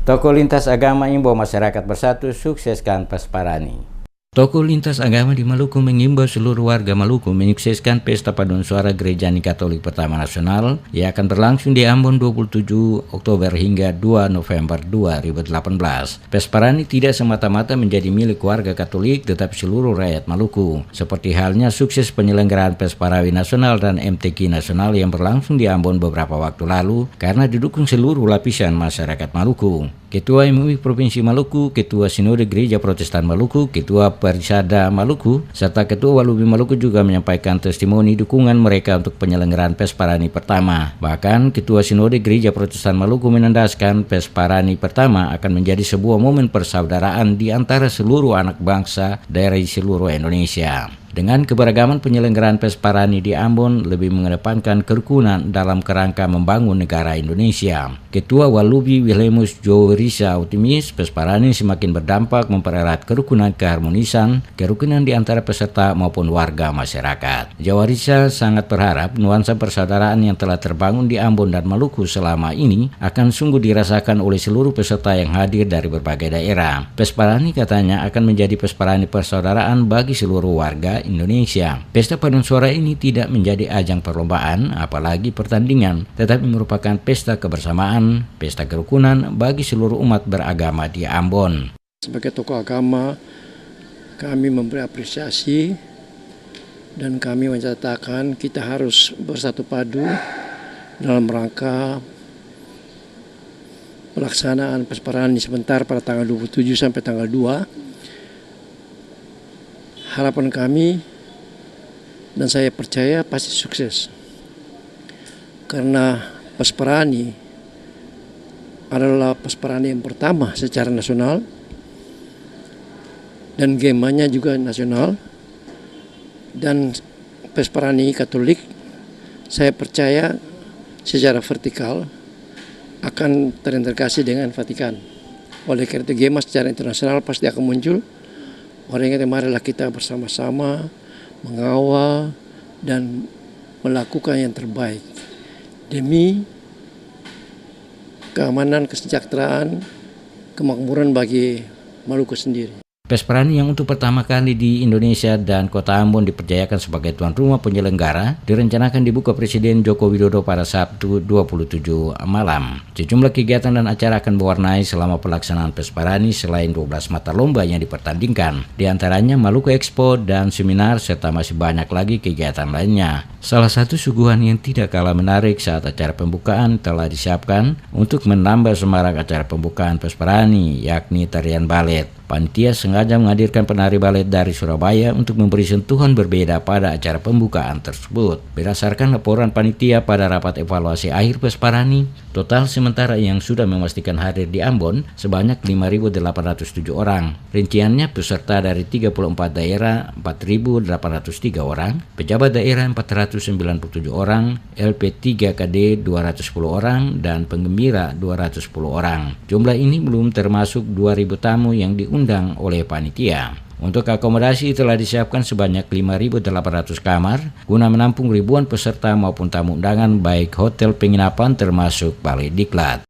Tokoh lintas agama imbau masyarakat bersatu sukseskan Pesparani. Tokoh lintas agama di Maluku mengimbau seluruh warga Maluku menyukseskan Pesta Paduan Suara Gereja Katolik Pertama Nasional yang akan berlangsung di Ambon 27 Oktober hingga 2 November 2018. Pesparani tidak semata-mata menjadi milik warga Katolik tetapi seluruh rakyat Maluku. Seperti halnya sukses penyelenggaraan Pesparawi Nasional dan MTQ Nasional yang berlangsung di Ambon beberapa waktu lalu karena didukung seluruh lapisan masyarakat Maluku. Ketua MUI Provinsi Maluku, Ketua Sinode Gereja Protestan Maluku, Ketua Persada Maluku, serta Ketua Walubi Maluku juga menyampaikan testimoni dukungan mereka untuk penyelenggaraan Pesparani pertama. Bahkan Ketua Sinode Gereja Protestan Maluku menandaskan Pesparani pertama akan menjadi sebuah momen persaudaraan di antara seluruh anak bangsa dari seluruh Indonesia. Dengan keberagaman penyelenggaraan Pesparani di Ambon lebih mengedepankan kerukunan dalam kerangka membangun negara Indonesia. Ketua Walubi Wilhelmus Jowerisa optimis Pesparani semakin berdampak mempererat kerukunan keharmonisan, kerukunan di antara peserta maupun warga masyarakat. Jowerisa sangat berharap nuansa persaudaraan yang telah terbangun di Ambon dan Maluku selama ini akan sungguh dirasakan oleh seluruh peserta yang hadir dari berbagai daerah. Pesparani katanya akan menjadi Pesparani persaudaraan bagi seluruh warga Indonesia. Pesta Paduan Suara ini tidak menjadi ajang perlombaan apalagi pertandingan, tetapi merupakan pesta kebersamaan, pesta kerukunan bagi seluruh umat beragama di Ambon. Sebagai tokoh agama, kami memberi apresiasi dan kami menyatakan kita harus bersatu padu dalam rangka pelaksanaan Pesparani sebentar pada tanggal 27 sampai tanggal 2. Harapan kami dan saya percaya pasti sukses karena Pesparani adalah Pesparani yang pertama secara nasional dan gemanya juga nasional, dan Pesparani Katolik saya percaya secara vertikal akan terintegrasi dengan Vatikan. Oleh karena itu gema secara internasional pasti akan muncul. Orang yang marilah kita bersama-sama mengawal dan melakukan yang terbaik demi keamanan, kesejahteraan, kemakmuran bagi Maluku sendiri. Pesparani yang untuk pertama kali di Indonesia dan Kota Ambon dipercayakan sebagai tuan rumah penyelenggara direncanakan dibuka Presiden Joko Widodo pada Sabtu 27 malam. Sejumlah kegiatan dan acara akan mewarnai selama pelaksanaan Pesparani selain 12 mata lomba yang dipertandingkan. Di antaranya Maluku Expo dan seminar serta masih banyak lagi kegiatan lainnya. Salah satu suguhan yang tidak kalah menarik saat acara pembukaan telah disiapkan untuk menambah semarak acara pembukaan Pesparani, yakni tarian balet. Panitia sengaja menghadirkan penari balet dari Surabaya untuk memberi sentuhan berbeda pada acara pembukaan tersebut. Berdasarkan laporan panitia pada rapat evaluasi akhir Pesparani, total sementara yang sudah memastikan hadir di Ambon sebanyak 5.807 orang. Rinciannya peserta dari 34 daerah 4.803 orang, pejabat daerah 497 orang, LP3KD 210 orang, dan penggembira 210 orang. Jumlah ini belum termasuk 2.000 tamu yang diundang oleh panitia. Untuk akomodasi telah disiapkan sebanyak 5.800 kamar guna menampung ribuan peserta maupun tamu undangan baik hotel penginapan termasuk balai diklat.